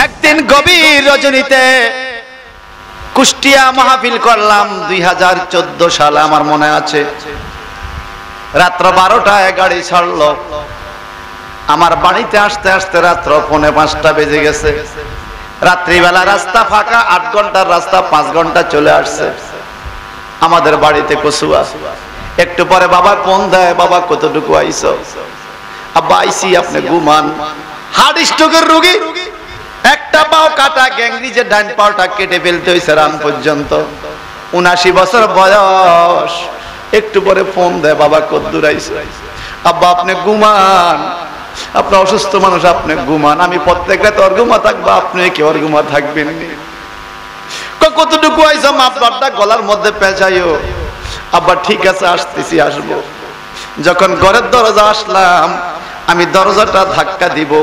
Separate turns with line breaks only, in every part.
একদিন গভীর রজনীতে কুষ্টিয়া মাহফিল করলাম 2014 সালে আমার মনে আছে। রাত্র 12টায় গাড়ি ছাড়লো। আমার বাড়িতে আসতে আসতে রাত্র 4:45 বেজে গেছে। রাত্রিবেলা রাস্তা ফাঁকা, 8 ঘন্টার রাস্তা 5 ঘন্টা চলে আসছে আমাদের বাড়িতে কসুয়া। একটু পরে বাবা ফোন দেয়, বাবা কতটুকু আইছো? আব্বা আইসি, আপনি ঘুমান। হার্ট স্ট্রোকের রোগী, একটা পাও কাটা, গ্যাংরিজের ডান পাওটা কেটে ফেলতে হয়েছে রান পর্যন্ত। 79 বছর বয়স। একটু পরে ফোন দেয়, বাবা কদ্দুর আইছো? আব্বা আপনি ঘুমান, আপনি অসুস্থ মানুষ, আপনি ঘুমান। আমি প্রত্যেক রাতে অর্ঘুমা থাকবো, আপনি কি অর্ঘুমা থাকবেন? কতটুকু আইসো? মাপটা গলার মধ্যে পেঁচাইও। আব্বা ঠিক আছে, আসতেছি, আসবো। যখন ঘরের দরজা আসলাম, আমি দরজাটা ধাক্কা দিব।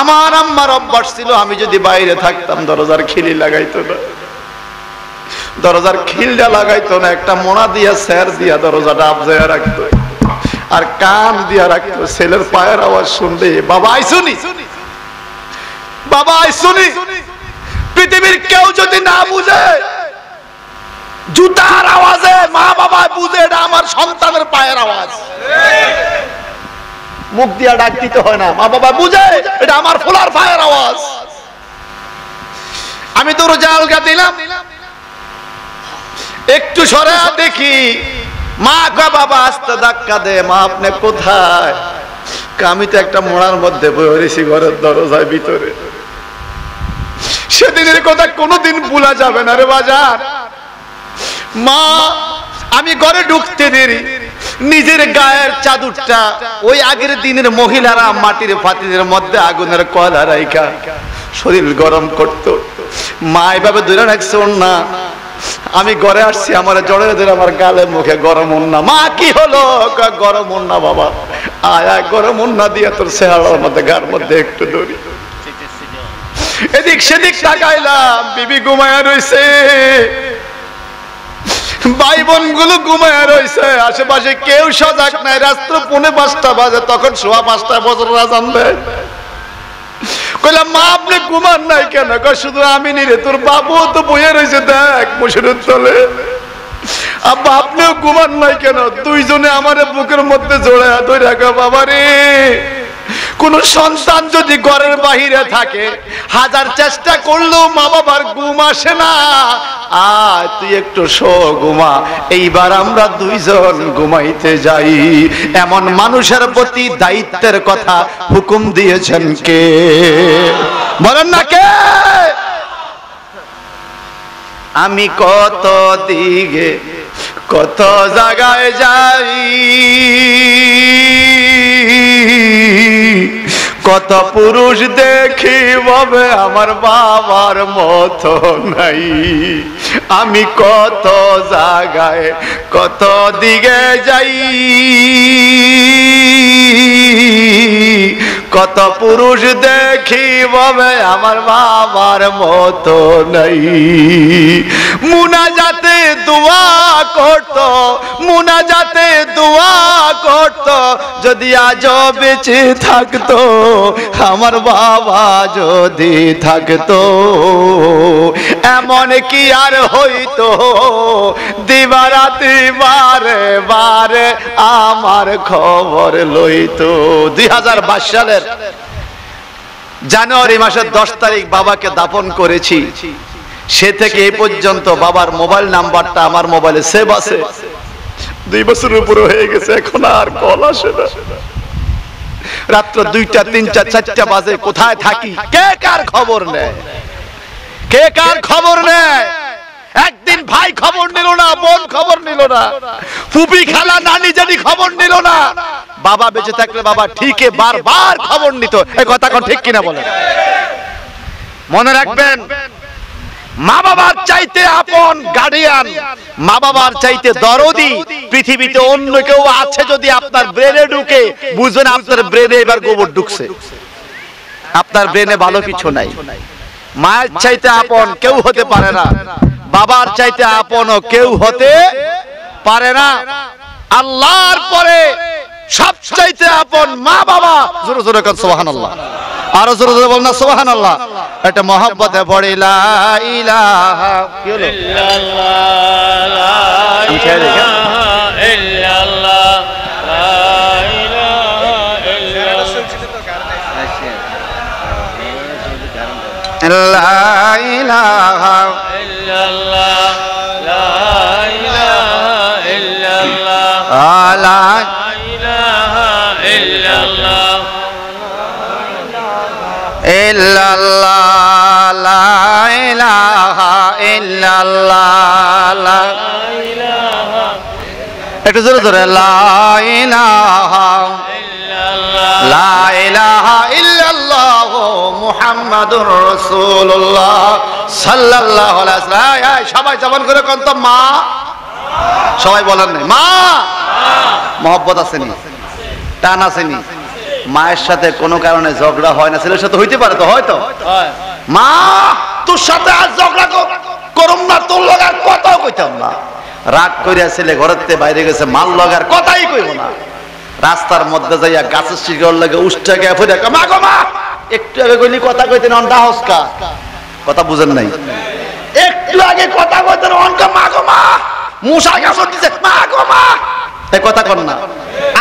আমার আম্মার অভ্যাস ছিল, আমি যদি বাইরে থাকতাম দরজার খিলি লাগাইতো না, দরজার খিলটা লাগাইতো না, একটা মোনা দিয়া স্যার দিয়া দরজাটা আবজায়া রাখতো আর কান দিয়া রাখতো। ছেলের পায়ের আওয়াজ শুনলে বাবা আইসুনি, বাবা আইসুনি। পৃথিবীর কেউ যদি না বুঝে, জুতার আওয়াজে মা বাবা বুঝে এটা আমার সন্তানের পায়ের আওয়াজ। মুখ দিয়া ডাক দিতে হয় না, মা বাবা বুঝে এটা আমার ফুলার পায়ের আওয়াজ। আমি দরজা আলগা দিলাম, একটু সরে দেখি মা কা বাবা আস্তে ধাক্কা দে, মা আপনি কোথায়? আমি তো একটা মোড়ার মধ্যে বসে রয়েছি ঘরের দরজার ভিতরে। সেদিনের কথা কোনোদিন ভুলা যাবে না রে বাজার। মা, আমি ঘরে ঢুকতে দেরি, নিজের গায়ের চাদরটা ওই আগের দিনের মহিলারা মাটির পাতিলের মধ্যে আগুনের কয়লা রাইখা শরীর গরম করত। মা এভাবে ধরে রাখছে না। আমি ঘরে আসছি, আমার জড়ে ধরে আমার গালে মুখে গরম উন্না। মা কি হলো? গরম উন্না বাবা। আয়া গরম উন্না দিয়ে তোর চেহারার মধ্যে গার মধ্যে একটু ধরি। এদিক সেদিক তাকাইলাম, বিবি ঘুমায়া রইছে, ভাই বোন গুলো ঘুমায়া রইছে, আশেপাশে কেউ সজাগ নাই। রাত্র 4:45 বাজে, তখন 5:15 বছর আজান দেয়। কইলাম মা আপনি ঘুমান নাই কেন? শুধু আমি নিরে, তোর বাবু তো বইয়ে রয়েছে দেখ মশারির তলে। আব্বা আপনিও ঘুমান নাই কেন? দুইজনে আমার বুকের মধ্যে জড়ায়া ধরে রাখা। বাবা রে, কোন সন্তান যদি ঘরের বাহিরে থাকে, হাজার চেষ্টা করলেও মা বাবার ঘুম আসে না। আয় তুই একটু শো, ঘুমা। এইবার আমরা দুইজন ঘুমাইতে যাই। এমন মানুষের প্রতি দায়িত্বের কথা হুকুম দিয়েছেন কে? বলেন না কে? আমি কত দিকে কত জায়গায় যাই, কত পুরুষ দেখি ভাবে আমার বাবার মতো নাই। আমি কত জায়গায় কত দিকে যাই, কত পুরুষ দেখি ভাবে আমার বাবার মতো নাই। মুনাজাতে দোয়া করত, মুনাজাতে দোয়া করত, যদি আজ বেঁচে থাকতো আমার বাবা, যদি থাকতো এমন কি আর হইতো? দিবারাতি বারে বারে আমার খবর লইতো। 2022 সালের জানুয়ারি মাসের 10 তারিখ বাবাকে দাফন করেছি। সে থেকে এই পর্যন্ত বাবার মোবাইল নাম্বারটা আমার মোবাইলে সেভ আছে। 2 বছর উপরে হয়ে গেছে, এখন আর কল আসে না। রাত্র 2টা 3টা 4টা বাজে, কোথায় থাকি কে কার খবর নেয়? কে কার খবর নেয়? একদিন ভাই খবর নিল না, বোন খবর নিল না, ফুপি খালা নানি জানি খবর নিল না। বাবা বেঁচে থাকলে বাবা ঠিকই বারবার খবর নিত। এই কথা কোন ঠিক কিনা বলেন? মনে রাখবেন, মা বাবার চাইতে আপন গার্ডিয়ান, মা বাবার চাইতে দরদি পৃথিবীতে অন্য কেউ আছে যদি আপনার ব্রেনে ঢুকে, বুঝবেন আপনার ব্রেনে এবার গোবর ঢুকছে, আপনার ব্রেনে ভালো কিছু নাই। মায়ের চাইতে আপন কেউ হতে পারে না, বাবার চাইতে আপনও কেউ হতে পারে না। আল্লাহর পরে সবচাইতে আপন মা বাবা। জোরে জোরে কান সুবহানাল্লাহ। আরো জোরে জোরে বলুন না সুবহানাল্লাহ। এটা মহব্বতে পড়ি লা ইলাহা কি হলো আমি ছেড়ে দিই লা ইলাহা ইল্লাল্লাহ লা ইলাহা ইল্লাল্লাহ লা ইলাহা ইল্লাল্লাহ ইল্লাল্লাহ লা ইলাহা ইল্লাল্লাহ লা ইলাহা একটু জোরে জোরে লা ইলাহা ইল্লাল্লাহ লা ইলাহা ইল্লাল্লাহ মুহাম্মাদুর রাসূলুল্লাহ সাল্লাল্লাহু আলাইহি ওয়াসাল্লাম। সবাই জবান করে কোন তো মা, সবাই বলেন না মা। মহব্বত আসেনি, টান আসেনি। মায়ের সাথে কোনো কারণে ঝগড়া হয় না, ছেলের সাথে হইতে পারে তো, হয়তো মা তোর সাথে আর ঝগড়া করুম না, তোর লগার কথাও কইতাম না। রাগ করিয়া ছেলে ঘরের বাইরে গেছে, মাল লগার কথাই কইব না। রাস্তার মধ্যে যাইয়া গাছের শিকড় লাগে উষ্টা গিয়ে ফিরে মা গো মা, একটু আগে কইলি কথা কইতেন অনটা হসকা, কথা বুঝেন নাই। একটু আগে কথা কইতেন অনকা মা গো মা, মুসা গাছ দিছে মা গো মা, এই কথা কর না।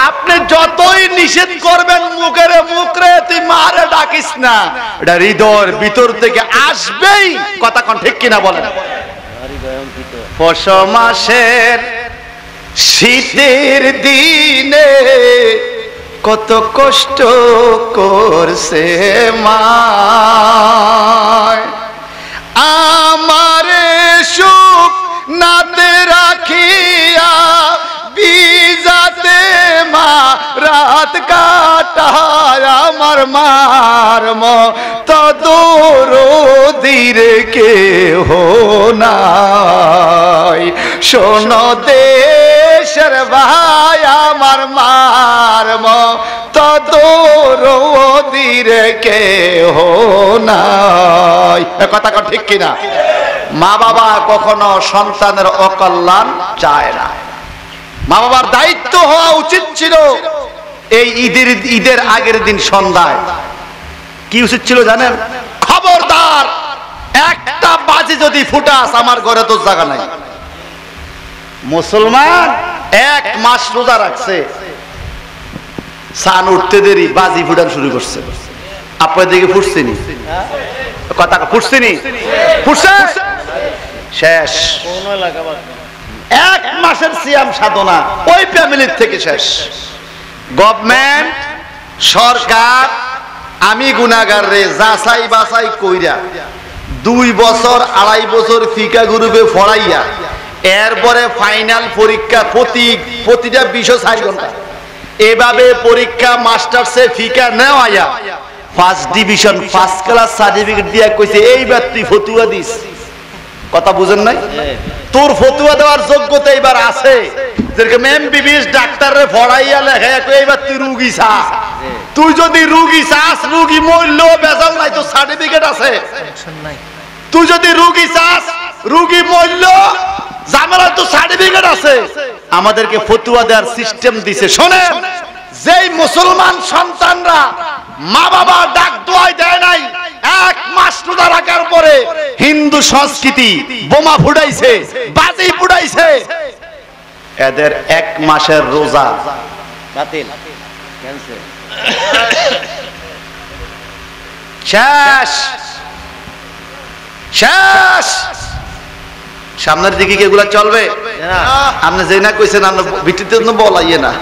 আপনি যতই নিষেধ করবেন মুখের মুখরে তুই মারে ডাকিস না, এটা হৃদয়ের ভিতর থেকে আসবেই। কথা কোন ঠিক কিনা বলেন? পৌষ মাসের শীতের দিনে কত কষ্ট করছে মা, আমারে সুখ নাতে রাখিয়া বিজাতে মা রাত কাটায়। আমার মার মত দরদির কেহ নাই, শোনো দেশের ভাই আমার মার মত দরদির কেহ নাই। কথা ঠিক কিনা? মা বাবা কখনো সন্তানের অকল্যাণ চায় না। মা বাবার দায়িত্ব হওয়া উচিত ছিল এই ঈদের আগের দিন সন্ধ্যায় কি উচিত ছিল জানেন? খবরদার একটা বাজে যদি ফুটাস আমার ঘরে তো জায়গা নাই। মুসলমান 1 মাস রোজা রাখছে, সান উঠতে দেরি বাজি ফুটান শুরু করছে। আপনার দিকে ফুটছেনি কথা, ফুটছেনি ফুটছে শেষ। 1 মাসের সিয়াম সাধনা ওই ফ্যামিলির থেকে শেষ। গভর্নমেন্ট সরকার আমি গুনাহগার রে যাচাই বাছাই কইরা 2 বছর 2.5 বছর ফিকা গ্রুপে পড়াইয়া এরপরে ফাইনাল পরীক্ষা প্রতিটা বিষয় 4 ঘন্টা এভাবে পরীক্ষা মাস্টার্সে ফিকা নেওয়াইয়া first division first class certificate দিয়া কইছে এইবার তুই ফতুয়া দিস। কথা বুঝেন নাই? তোর ফতুয়া দেওয়ার যোগ্যতা এবার আছে। যেরকম এমবিবিএস ডাক্তারে পড়াইয়া লেখা এইবার তুই রুগী চা, তুই যদি রুগী চাস রুগী মরল বেজাল নাই, তো সার্টিফিকেট আছে। তুই যদি রুগী চাস রুগী মরল জামেলা, তো সার্টিফিকেট আছে। আমাদেরকে ফতুয়া দেওয়ার সিস্টেম দিছে। শোনেন, যেই মুসলমান সন্তানরা মা বাবা ডাক দোয়াই দেয় নাই 1 মাস রোজা রাখার পরে হিন্দু সংস্কৃতি বোমা ফুটাইছে, বাজি ফুটাইছে, এদের 1 মাসের রোজা বাতিল, ক্যান্সেল, শেষ শেষ। সামনের দিকে কি এগুলা চলবে? আপনি যে না কইছেন আপনি ভিত্তিতে বলাইয়ে না,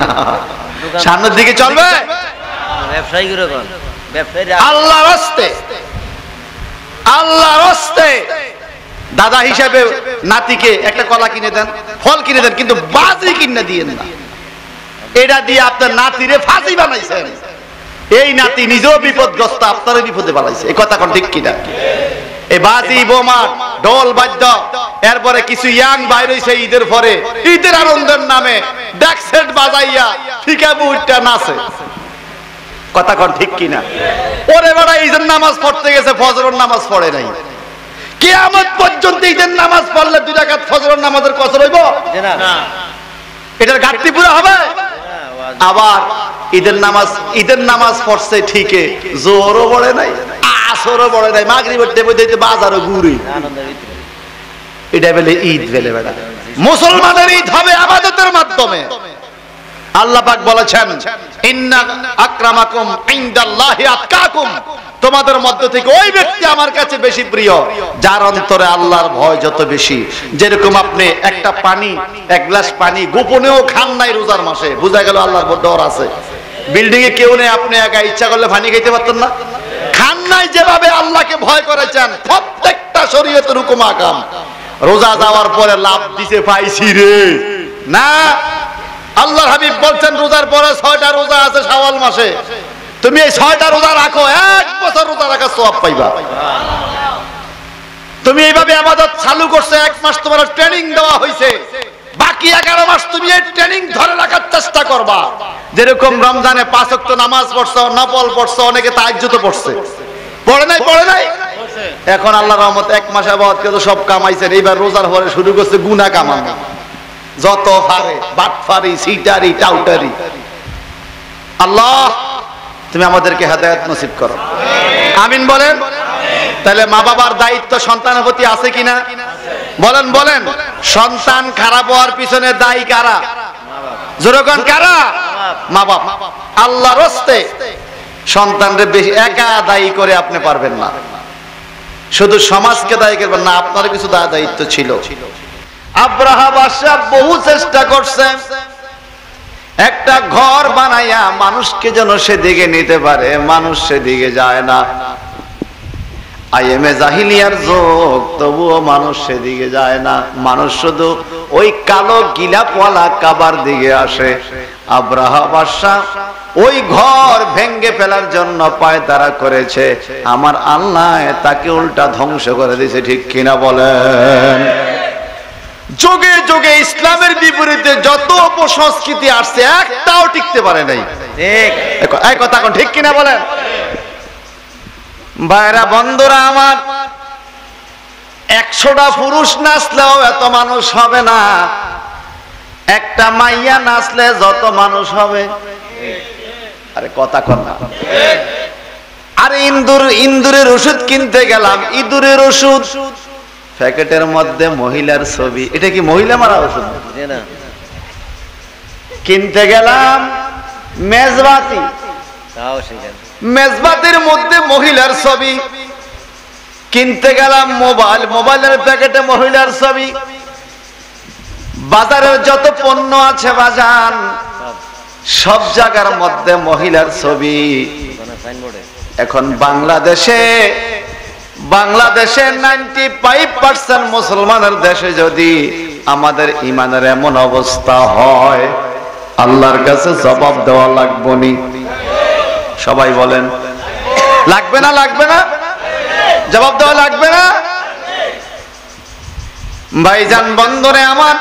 সামনের দিকে চলবে। আল্লাহর রাস্তে, আল্লাহর রাস্তে দাদা হিসেবে নাতিকে একটা কলা কিনে দেন, ফল কিনে দেন, কিন্তু বাজি কিনে দিয়েন না। এটা দিয়ে আপনার নাতিরে ফাঁসি বানাইছেন। এই নাতি নিজেও বিপদগ্রস্ত, আপনারও বিপদে বানাইছে। এই কথা কোন ঠিক কিনা? এই বাজি বোমা ঢোল বাদ্য এরপরে কিছু ইয়াং বাইর হইছে ঈদের পরে ঈদের আনন্দের নামে ডেক সেট বাজাইয়া ফিকা বুটটা নাচে। কথা কোন ঠিক কিনা? ওরে বড় ঈদের নামাজ পড়তে গেছে, ফজরের নামাজ পড়ে নাই। কিয়ামত পর্যন্ত ঈদের নামাজ পড়লে 2 রাকাত ফজরের নামাজের কসর হইব না? এটার ঘাটতি পুরো হবে? আবার ঈদের নামাজ পড়ছে ঠিকই, জোরও পড়ে নাই, আসরও পড়ে নাই, মাগরিবের টাইমে দিতে বাজারও ঘুরে। এটা বলে ঈদ বলে বেটা। মুসলমানের ঈদ হবে ইবাদতের মাধ্যমে। আল্লাহ পাক বলেছেন, ইন্না আকরামাকুম ইনদাল্লাহি আতকাকুম, তোমাদের মধ্য থেকে ওই ব্যক্তি আমার কাছে বেশি প্রিয় যার অন্তরে আল্লাহর ভয় যত বেশি। যেরকম আপনি একটা পানি, এক গ্লাস পানি গোপনেও খান নাই রোজার মাসে, বোঝা গেল আল্লাহর ডর আছে। বিল্ডিং এ কেউ নেই, আপনি একা ইচ্ছা করলে পানি খাইতে পারতেন না? খান নাই যেভাবে আল্লাহকে ভয় করেছেন, প্রত্যেকটা শরীয়তের হুকুম আকাম। রোজা যাওয়ার পরে লাভ দিতে পাইছি রে না, আল্লাহর হাবিব বলছেন রোজার পরে 6টা রোজা আছে শাওয়াল মাসে, তুমি এই 6টা রোজা রাখো, 1 বছর রোজা রাখার সওয়াব পাইবা। তুমি এইভাবে ইবাদত চালু করছো, 1 মাস তোমার ট্রেনিং দেওয়া হয়েছে, বাকি 11 মাস তুমি এই ট্রেনিং ধরে রাখার চেষ্টা করবা। যেরকম রমজানে 5 ওয়াক্ত নামাজ পড়ছো, নফল পড়ছো, অনেকে তাহাজ্জুদ পড়ছে, পড়ে নাই? এখন আল্লাহর রহমত 1 মাস ইবাদত করে সব কামাইছেন, এইবার রোজার পরে শুরু করছে গুনাহ কামানো, যত পারে বাটফারি, সিটারি, টাউটারি। আল্লাহ তুমি আমাদেরকে হেদায়েত নসিব করো, আমিন বলেন। তাহলে মা বাবার দায়িত্ব সন্তানের প্রতি আছে কিনা বলেন। সন্তান খারাপ হওয়ার পিছনে দায়ী কারা? জোরকন কারা? মা বাপ। আল্লাহর রাস্তে সন্তানরে বেশি একা দায়ী করে আপনি পারবেন না, শুধু সমাজকে দায়ী করবেন না, আপনার কিছু দায়িত্ব ছিল। আব্রাহা বাদশা বহু চেষ্টা করছে একটা ঘর বানাইয়া মানুষকে যেন সেদিকে নিতে পারে, মানুষ সেদিকে যায় না। আইএমএ জাহিলিয়ার যুগ, তবুও মানুষ সেদিকে যায় না, মানুষ শুধু ওই কালো গিলাপওয়ালা কাবার দিকে আসে। আব্রাহা বাদশা ওই ঘর ভেঙ্গে ফেলার জন্য পায়তারা করেছে, আমার আল্লাহ তাকে উল্টা ধ্বংস করে দিয়েছে, ঠিক কিনা বলেন। যুগে যুগে ইসলামের বিপরীতে যত অপসংস্কৃতি আসছে একটাও টিকতে পারে নাই, ঠিক এই কথা কোন ঠিক কিনা বলেন। ভাইরা বন্ধুরা আমার, 100টা পুরুষ নাচলেও এত মানুষ হবে না, একটা মাইয়া নাচলে যত মানুষ হবে। আরে কথা কর না। আরে ইন্দুরের ওষুধ কিনতে গেলাম, ইঁদুরের ওষুধ, প্যাকেটের মধ্যে মহিলার ছবি, এটা কি মহিলা মারা ওষুধ? কিনতে গেলাম মেজবাতি, মেজবাতির মধ্যে মহিলার ছবি। কিনতে গেলাম মোবাইলের প্যাকেটে মহিলার ছবি। বাজারের যত পণ্য আছে বাজান, সব জায়গার মধ্যে মহিলার ছবি। এখন বাংলাদেশে 95% মুসলমানের দেশে যদি আমাদের ইমানের এমন অবস্থা হয়, আল্লাহর কাছে জবাব দেওয়া লাগবে নি? সবাই বলেন লাগবে না? জবাব দেওয়া লাগবে না? ভাইজান বন্ধুরে আমার,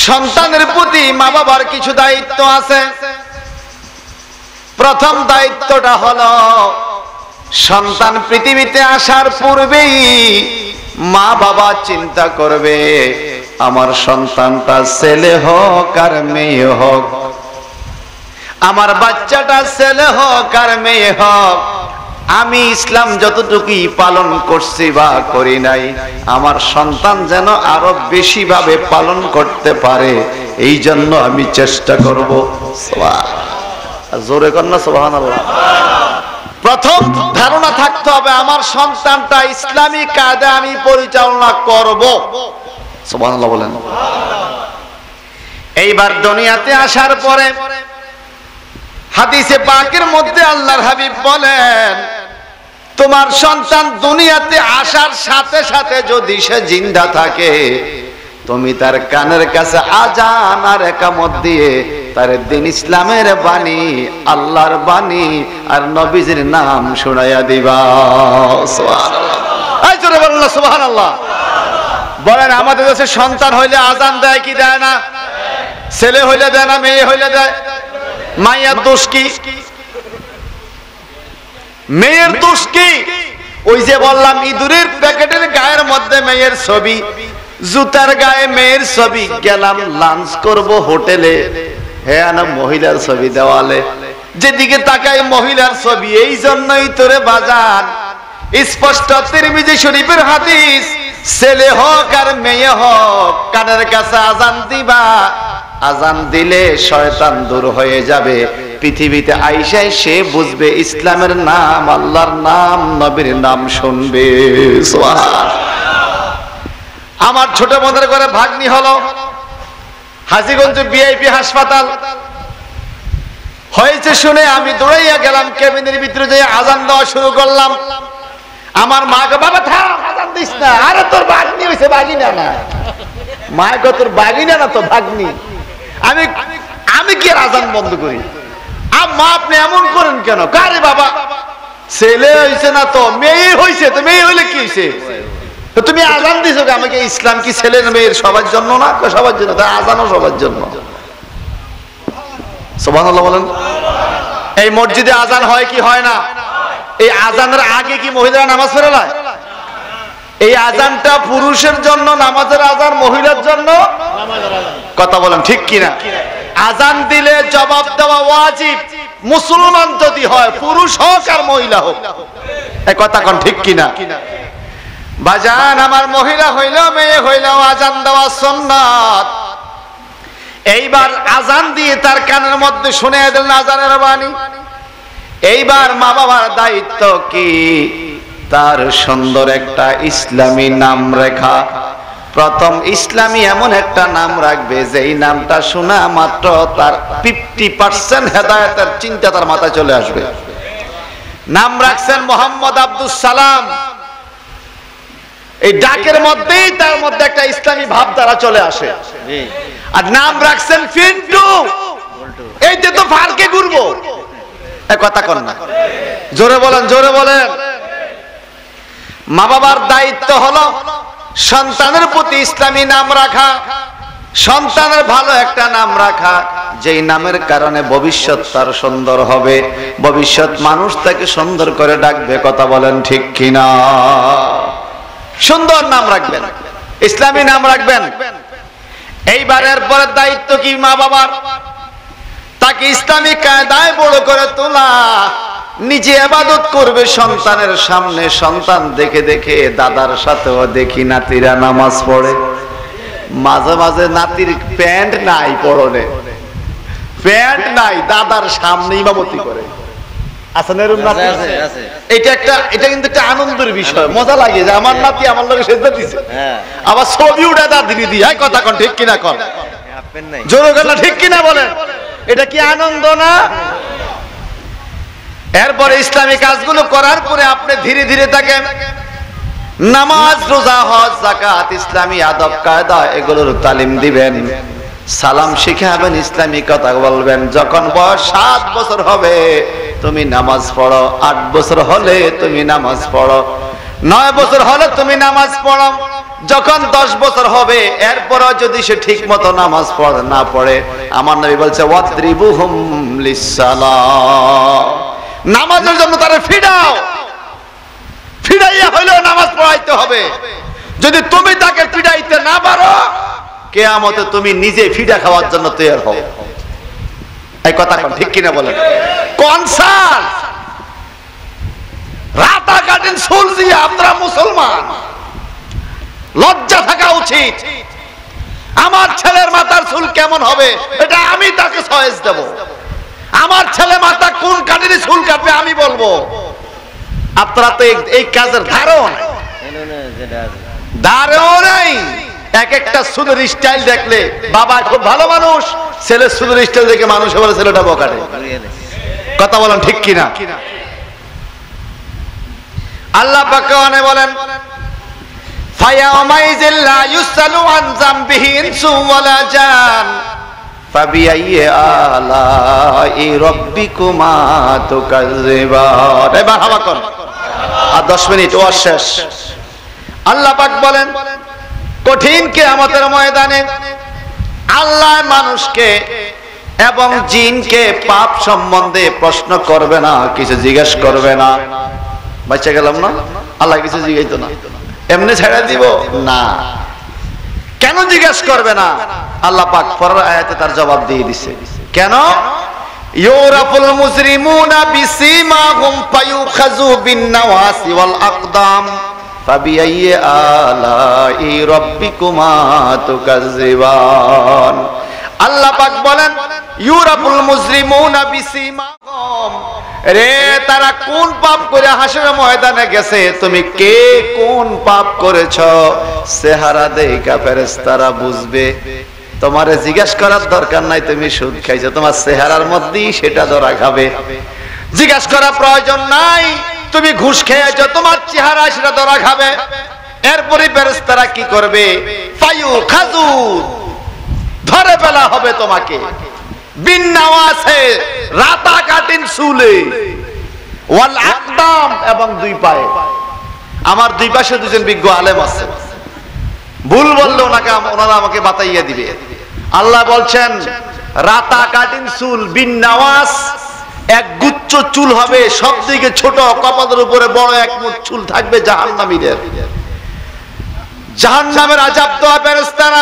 সন্তানের প্রতি মা বাবার কিছু দায়িত্ব আছে। প্রথম দায়িত্বটা হলো সন্তান পৃথিবীতে আসার পূর্বেই মা বাবা চিন্তা করবে আমার সন্তানটা ছেলে হোক আর মেয়ে হোক, আমার বাচ্চাটা ছেলে হোক আর মেয়ে হোক, আমি ইসলাম যতটুকুই পালন করছি বা করি নাই, আমার সন্তান যেন আরো বেশি ভাবে পালন করতে পারে, এই জন্য আমি চেষ্টা করব। জোরে কন্যা সুবহানাল্লাহ। প্রথম ধারণা থাকতে হবে আমার সন্তানটা ইসলামী কায়দা আমি পরিচালনা করব। সুবহানাল্লাহ বলেন। এইবার দুনিয়াতে আসার পরে হাদিসে পাকের মধ্যে আল্লাহর হাবিব বলেন, তোমার সন্তান দুনিয়াতে আসার সাথে সাথে যদি সে জিন্দা থাকে, তুমি তার কানের কাছে আজান আর ইকামত দিয়ে তার দিন ইসলামের বাণী, আল্লাহর বাণী আর নবীজির নাম শোনায়া দিবা। সুবহানাল্লাহ। এই জোরে বলেন না সুবহানাল্লাহ। বলেন আমাদের দেশে সন্তান হইলে আজান দেয় কি দেয় না? ছেলে হইলে দেয় না মেয়ে হইলে দেয়? মায়ের দোষ কি? মেয়ের দোষ কি? ওই যে বললাম ইঁদুরের প্যাকেটের গায়ের মধ্যে মেয়ের ছবি, জুতার গায়ে মেয়ের ছবি। গেলাম লাঞ্চ করব হোটেলে, হ্যাঁ না মহিলার ছবি দেওয়ালে, যেদিকে তাকাই মহিলার ছবি। এই জন্যই তোরে বাজান স্পষ্ট তিরমিজি শরীফের হাদিস, ছেলে হোক আর মেয়ে হোক কানের কাছে আজান দিবা, আজান দিলে শয়তান দূর হয়ে যাবে। পৃথিবীতে আইসায় সে বুঝবে ইসলামের নাম, আল্লাহর নাম, নবীর নাম শুনবে। আমার ছোট বোনের ঘরে ভাগ্নি হলো, হাজীগঞ্জ বিআইপি হাসপাতাল হয়েছে শুনে আমি দৌড়াইয়া গেলাম, কেবিনের ভিতরে যেয়ে আজান দেওয়া শুরু করলাম। আমার মা কে, বাবা থাম, আজান দিস না। আরে তোর ভাগ্নি হইছে, ভাগিনা না। মা কে, তোর ভাগিনা না তো ভাগ্নি। আমি কি আর আজান বন্ধ করি? মা আপনি এমন করেন কেন? কারে বাবা, ছেলে হইছে না তো মেয়ে হইছে, তো মেয়ে হইলে কি হইছে? তো তুমি আজান দিছো আমাকে? ইসলাম কি ছেলের মেয়ের সবার জন্য না? সবার জন্য, তাই আজানও সবার জন্য। সুবহানাল্লাহ বলেন। এই মসজিদে আজান হয় কি হয় না? এই আজানের আগে কি মহিলারা নামাজ পড়ে না? এই আজানটা পুরুষের জন্য নামাজের আজান, মহিলার জন্য কথা বলেন ঠিক কিনা? আজান দিলে জবাব দেওয়া ওয়াজিব, মুসলমান যদি হয়, পুরুষ হোক আর মহিলা হোক। এই কথা কোন ঠিক কিনা? বাজান আমার মহিলা হইলেও মেয়ে হইলেও আজান দেওয়া সুন্নাত। এইবার আজান দিয়ে তার কানের মধ্যে শুনে দিলেন আজানের বাণী। এইবার মা বাবার দায়িত্ব কি? তার সুন্দর একটা ইসলামী নাম রেখা। প্রথম ইসলামী এমন একটা নাম রাখবে যেই নামটা শোনা মাত্র তার 50% হেদায়েতের চিন্তা তার মাথায় চলে আসবে। নাম রাখছেন মোহাম্মদ আব্দুস সালাম। এই ডাকের মধ্যেই তার মধ্যে একটা ইসলামী ভাবধারা চলে আসে। আর নাম রাখছেন পিন্টু, এইতে তো ফারকে ঘুরবো। এই কথা কন না, জোরে বলেন, জোরে বলেন। মা বাবার দায়িত্ব হলো সন্তানের প্রতি ইসলামী নাম রাখা, সন্তানের ভালো একটা নাম রাখা, যেই নামের কারণে ভবিষ্যৎ তার সুন্দর হবে, ভবিষ্যৎ মানুষ তাকে সুন্দর করে ডাকবে। কথা বলেন ঠিক কিনা? সুন্দর নাম রাখবেন, ইসলামী নাম রাখবেন। এইবারের পরের দায়িত্ব কি মা বাবার? তাকে ইসলামী কায়দায় বড় করে তোলা। নিজে ইবাদত করবে সন্তানের সামনে। সন্তান দেখে দেখে, দাদার সাথেও দেখি নাতিরা নামাজ পড়ে। মাঝে মাঝে নাতির প্যান্ট নাই পরনে, প্যান্ট নাই, দাদার সামনে ইমামতি করে। এটা কিন্তু একটা আনন্দের বিষয়, মজা লাগে যে আমার নাতি আমার লগে সেজদা দিছে, আবার ছবি উঠে তার দিদি দি। কথা কন ঠিক কিনা? কন জোরে গলা ঠিক কিনা বলেন। এটা কি আনন্দ না? এরপরে ইসলামী কাজগুলো করার পরে আপনি ধীরে ধীরে তাকে নামাজ, রোজা, হজ, যাকাত, ইসলামী আদব কায়দা এগুলোর তালিম দিবেন। সালাম শিখাবেন, ইসলামী কথা বলবেন। যখন বয়স 7 বছর হবে তুমি নামাজ পড়ো, 8 বছর হলে তুমি নামাজ পড়ো, 9 বছর হলে তুমি নামাজ পড়ো। যখন 10 বছর হবে এরপরও যদি সে ঠিক মতো নামাজ না পড়ে, আমার নবী বলছে ওয়াদরিবুহুম লিসসালাহ, নামাজের জন্য তারে ফিরাও। ফিরাইয়া হইলেও নামাজ পড়াইতে হবে। যদি তুমি তাকে ফিরাইতে না পারো, কিয়ামতে তুমি নিজে ফিডা খাওয়ার জন্য তৈরি হও। এই কথা ঠিক কিনা বলেন? কনসার্ট রাতা কাটেন সুলজি, আমরা মুসলমান, লজ্জা থাকা উচিত। আমার ছেলের মাথার চুল কেমন হবে এটা আমি তাকে চয়েস দেব। আমার ছেলে মাথা কোন কাটিনি চুল কাটবে আমি বলবো। আপনারা তো এই কাজের ধারণ নাই। এক একটা চুলের স্টাইল দেখলে বাবা খুব ভালো মানুষ, ছেলের চুলের স্টাইল দেখে মানুষ বলে ছেলেটা বকাটে। কথা বলেন ঠিক কিনা? আল্লাহ পাক বলেন ফায়াউমাইযিল লা ইউসালু আন যামবিহি ইনসু ওয়ালা জান ফাবিআইয়ি আলাই রাব্বিকুমা তুকাজ্জিবান। এবার হাওয়া কর, আর 10 মিনিট ওয়াজ শেষ। আল্লাহ পাক বলেন কঠিন কিয়ামতের ময়দানে আল্লাহ মানুষকে এবং জিনকে পাপ সম্বন্ধে প্রশ্ন করবে না, কিছু জিজ্ঞেস করবে না। বাচ্চা গেলাম না? আল্লাহ কিছু জিজ্ঞাসা না, এমনি ছেড়ে দিব না। কেন জিজ্ঞেস করবে না? আল্লাহ পাক পরের আয়াতে তার জবাব দিয়ে দিছে। কেন? ইউরাফুল মুজরিমুনা বিসিমাহুম ফায়ুখাযু বিন-নাওয়াসি ওয়াল আকদাম ফাবিআইয়ি আলাই রাব্বিকুমা তুকাজ্জিবান। আল্লাহ পাক বলেন ইউরাফুল মুজরিমুনা বিসিমাহুম, রে তারা কোন পাপ করে হাসরের ময়দানে গেছে, তুমি কে কোন পাপ করেছো চেহারা দেখা ফেরেশতারা বুঝবে। তোমারে জিজ্ঞাসা করার দরকার নাই তুমি সুদ খাইছো, তোমার চেহারার মধ্যেই সেটা ধরা খাবে। জিজ্ঞাসা করার প্রয়োজন নাই তুমি ঘুষ খেয়েছো, তোমার চেহারা সেটা ধরা খাবে। এরপরে ফেরেশতারা কি করবে? ফায়ুখাযু, ধরে ফেলা হবে তোমাকে, বিন-নাওয়াসে, রাতা কাটিন চুলে, ওয়াল আকদাম, এবং দুই পায়ে। আমার দুই পাশে দুজন বিজ্ঞ আলেম আছে, ভুল বললে ওনারা আমাকে বাতাইয়া দিবে। আল্লাহ বলছেন রাতা কাটিন চুল, বিন-নাওয়াস, এক গুচ্ছ চুল হবে, সব দিকে ছোট, কপালের উপরে বড় এক মুঠ চুল থাকবে জাহান্নামীদের। জাহান্নামের আযাব দেওয়া ফেরেশতারা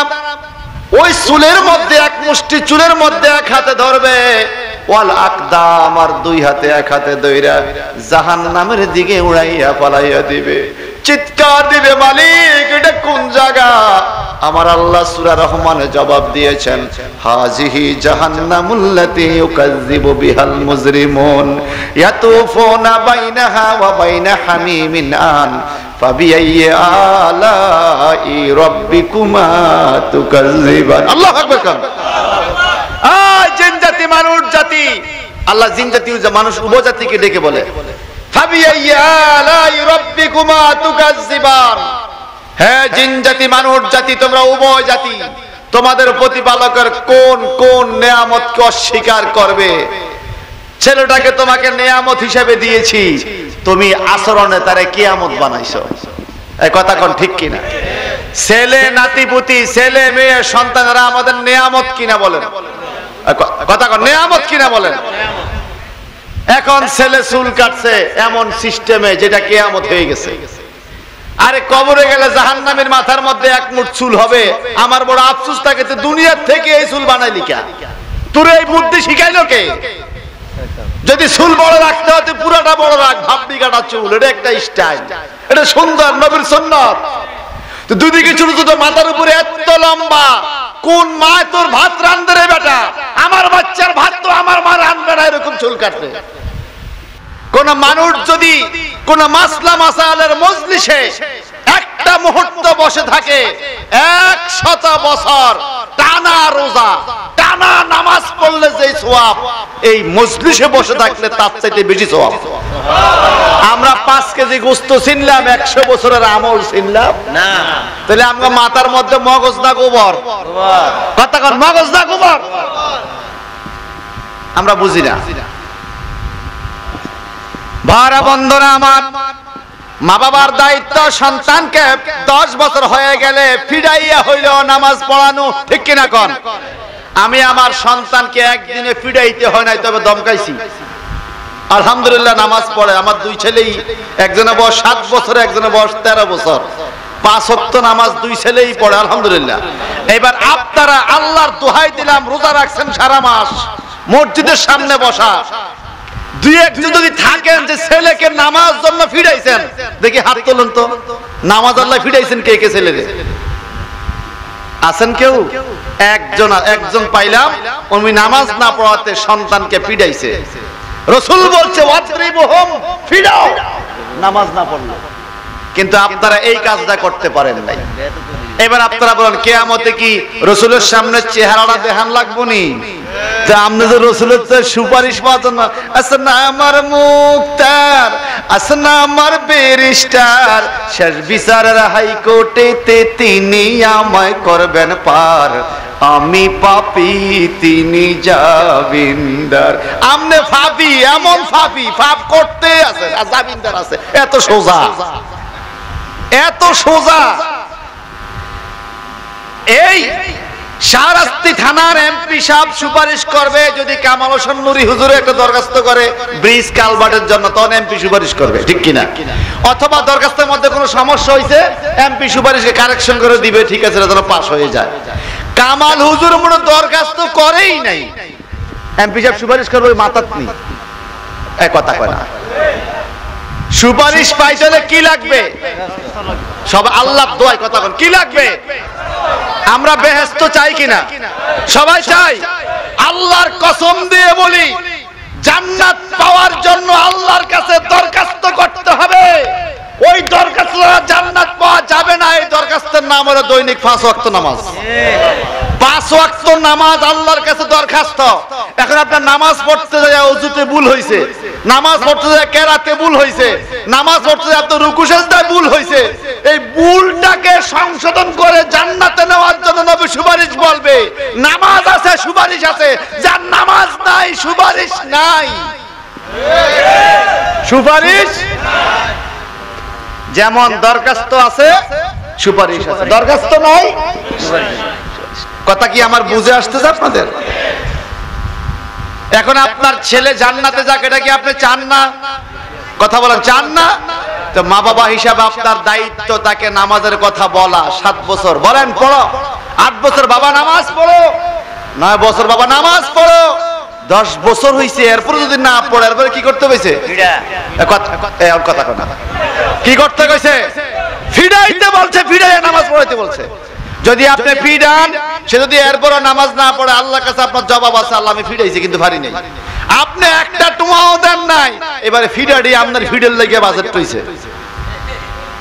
ওই চুলের মধ্যে, এক মুষ্টি চুলের মধ্যে এক হাতে ধরবে, ওয়াল আকদাম, আর দুই হাতে এক হাতে ধইরা জাহান্নামের দিকে উড়াইয়া পালাইয়া দিবে। চিৎকার দিবে, মালিক এটা কোন জায়গা? আমার আল্লাহ সূরা রহমানে জবাব দিয়েছেন, হাজিহি জাহান্নামুল্লাতী ইউকাযযিবু বিহাল মুজরিমুন ইয়াতুফুনা বাইনাহা ওয়া বাইনা হামিমিন আন ফাবিআইয়ি আলাই রাব্বিকুমা তুকাযযিবান। আল্লাহু আকবার। জিন জাতি, মানুষ জাতি, আল্লাহ জিন জাতি মানুষ উভয় জাতিকে ডেকে বলে ফাবিআইয়ি আলাই রাব্বিকুমা তুকাযযিবান। হে জিন জাতি, মানুষ জাতি, তোমরা উভয় জাতি, তোমাদের প্রতিপালকের কোন কোন নেয়ামতকে অস্বীকার করবে? ছেলেটাকে তোমাকে নেয়ামত হিসেবে দিয়েছি, তুমি আচরণে তারে কিয়ামত বানাইছো। এই কথা কোন ঠিক কিনা? ছেলে নাতিপুতি, ছেলে মেয়ে সন্তানেরা আমাদের নেয়ামত কিনা বলেন? কথা কোন নেয়ামত কিনা বলেন? এখন ছেলে চুল কাটছে এমন সিস্টেমে যেটা কিয়ামত হয়ে গেছে। আরে কবরে গেলে জাহান্নামের মাথার মধ্যে এক মুঠ চুল হবে। আমার বড় আফসোস থাকে, দুনিয়ার থেকে এই চুল বানাইলি কে? তোর এই বুদ্ধি শিখাইলো কে? যদি চুল বড় রাখতে হয় তুই পুরোটা বড় রাখ, ভাববি কাটা চুল, এটা একটা স্টাইল, এটা সুন্দর, নবীর সুন্নাত। তো দুদিকে ছোট ছোট, মাথার উপরে এত লম্বা, কোন মা তোর ভাত রান্ধে রে বেটা? আমার বাচ্চার ভাত তো আমার মা রান্ধবে না, এরকম চুল কাটবে। কোন মানুষ যদি কোন মাসলা মাসাইলের মজলিসে একটা মুহূর্ত বসে থাকে, 100 বছর টানা রোজা, টানা নামাজ পড়লে যে সওয়াব, এই মজলিসে বসে থাকলে তার চাইতে বেশি সওয়াব। আমরা 5 কেজি গোশত ছিনলাম, 100 বছরের আমল ছিনলাম না। তাহলে আমরা মাথার মধ্যে মগজ না গোবর? কথা কর, মগজ না গোবর? আমরা বুঝি না। ভাড়া বন্ধুরা আমার, মা বাবার দায়িত্ব সন্তানকে 10 বছর হয়ে গেলে ফিরাইয়া হইল নামাজ পড়ানো, ঠিক কিনা কোন? আমি আমার সন্তানকে একদিনে ফিরাইতে হয় নাই, তবে দমকাইছি। আলহামদুলিল্লাহ নামাজ পড়ে। আমার দুই ছেলেই, একজনের বয়স 7 বছর, একজনের বয়স 13 বছর। 5 ওয়াক্ত নামাজ দুই ছেলেই পড়ে, আলহামদুলিল্লাহ। এবার আপনারা আল্লাহর দোহাই দিলাম, রোজা রাখছেন সারা মাস, মসজিদের সামনে বসা, দুই একজন যদি থাকেন যে ছেলেকে নামাজ জন্য ফিরাইছেন, দেখি হাত তুলুন তো। নামাজ আল্লাহ ফিরাইছেন কে কে ছেলেরে? আছেন কেউ? একজন পাইলাম, উনি নামাজ না পড়াতে সন্তানকে ফিরাইছে। রাসূল বলছে ওয়াজরিবুহুম, ফিরাও, নামাজ না পড়লে। কিন্তু আপনারা এই কাজটা করতে পারেন নাই। এবার আপনারা বলেন, কিয়ামতে কি রাসূলের সামনে চেহারাটা দেখান লাগবো নি? যে আপনি যে রাসূলের সুপারিশ পাওয়ার জন্য, আছে না আমার মুক্তার, আছে না আমার ব্যারিস্টার, শেষ বিচারের হাইকোর্টেতে তিনি আমায় করবেন পার, আমি পাপী তিনি জামিনদার। আমনে ফাপি, এমন ফাপি, ফাপ করতে আছে আর জামিনদার আছে। এত সোজা, এত সোজা। এই শাহরাস্তি থানার এমপি সাহেব সুপারিশ করবে, যদি কামাল হোসেন নুরি হুজুরে একটা দরখাস্ত করে ব্রিজ কালভার্টের জন্য, তখন এমপি সুপারিশ করবে, ঠিক কিনা? অথবা দরখাস্তের মধ্যে কোনো সমস্যা হয়েছে, এমপি সুপারিশকে কারেকশন করে দিবে, ঠিক আছে, যেন পাস হয়ে যায়। কামাল হুজুর মনে দরখাস্ত করেই নাই, এমপি সাহেব সুপারিশ করবে মাথাত নি এক কথা কয় না। সুপারিশ পাইতে হলে কি লাগবে? সব আল্লাহর দোয়ায় কথা বল, কি লাগবে? আমরা বেহেশত চাই কিনা? সবাই চাই। আল্লাহর কসম দিয়ে বলি, জান্নাত পাওয়ার জন্য আল্লাহর কাছে দরখাস্ত করতে হবে। ওই দরখাস্ত জান্নাত পাওয়া যাবে না। এই দরখাস্তের নাম হলো দৈনিক 5 ওয়াক্ত নামাজ। 5 ওয়াক্ত নামাজ আল্লাহর কাছে দরখাস্ত। এখন আপনার নামাজ পড়তে যায় ওযুতে ভুল হইছে, নামাজ পড়তে যায় কেরাতে ভুল হইছে, নামাজ পড়তে যায় আপনার রুকু সিজদায় ভুল হইছে। এই ভুলটাকে সংশোধন করে জান্নাতে নেওয়ার জন্য নবী সুপারিশ বলবে। নামাজ আছে, সুপারিশ আছে। যার নামাজ নাই, সুপারিশ নাই। সুপারিশ যেমন দরখাস্ত আছে, সুপারিশ আছে। দরখাস্ত নাই, কথা কি আমার বুঝে আসতেছে আপনাদের? এখন আপনার ছেলে জান্নাতে যাক, এটা কি আপনি চান না? কথা বলেন, চান না? তো মা বাবা হিসাবে আপনার দায়িত্ব তাকে নামাজের কথা বলা। 7 বছর বলেন পড়ো, 8 বছর বাবা নামাজ পড়ো, 9 বছর বাবা নামাজ পড়ো, 10 বছর হইছে এরপর যদি না পড়ে এরপরে কি করতে হইছে? কথা কথা কি করতে কইছে? ফিডাইতে বলছে, ফিডাইয়ে নামাজ পড়াইতে বলছে। যদি আপনি ফিডান, সে যদি এরপরও নামাজ না পড়ে, আল্লাহর কাছে আপনার জবাব আছে, আল্লাহ আমি ফিডাইছি কিন্তু পারি নাই। আপনি একটা টুমাও দেন নাই, এবারে ফিডাডি আপনার ফিডেল লাগিয়ে বাজেট হইছে।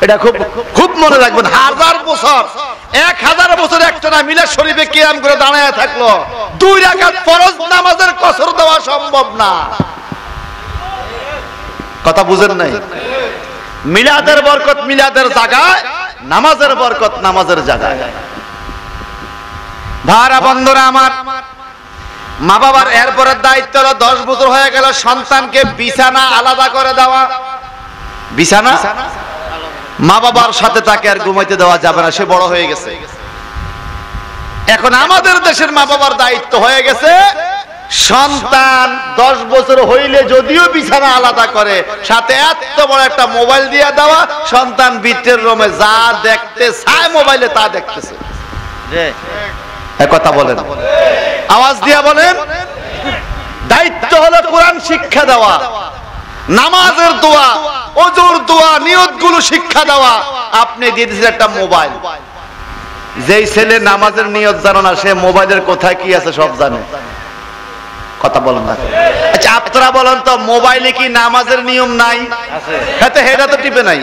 এটা খুব খুব মনে রাখবেন। 1000 বছর, 1000 বছর একটানা মিলাদ শরীফে কিয়াম করে দাঁড়ায় থাকলো, 2 রাকাত ফরজ নামাজের কসর দেওয়া সম্ভব না। কথা বুঝেন নাই? মিলাদের বরকত মিলাদের জায়গায়, নামাজের বরকত নামাজের জায়গায়। ভাড়া বন্ধুরা আমার, মা বাবার এরপরের দায়িত্ব হলো 10 বছর হয়ে গেল সন্তানকে বিছানা আলাদা করে দেওয়া। বিছানা মা বাবার সাথে তাকে আর ঘুমাইতে দেওয়া যাবে না, সে বড় হয়ে গেছে। এখন আমাদের দেশের মা বাবার দায়িত্ব হয়ে গেছে, সন্তান 10 বছর হইলে যদিও বিছানা আলাদা করে, সাথে এত বড় একটা মোবাইল দিয়ে দেওয়া, সন্তান ভিতরের রুমে যা দেখতে চায় মোবাইলে তা দেখতেছে। কথা বলেন, আওয়াজ দিয়া বলেন। দায়িত্ব হলো কোরআন শিক্ষা দেওয়া, নামাজের দোয়া, ওযুর দোয়া, নিয়তগুলো শিক্ষা দেওয়া। আপনি দিয়ে দিয়েছেন একটা মোবাইল। যেই ছেলে নামাজের নিয়ত জানে না, সে মোবাইলের কোথায় কি আছে সব জানে। কথা বলেন না। আচ্ছা আপনারা বলেন তো, মোবাইলে কি নামাজের নিয়ম নাই? আছে। হেটা তো টিপে নাই,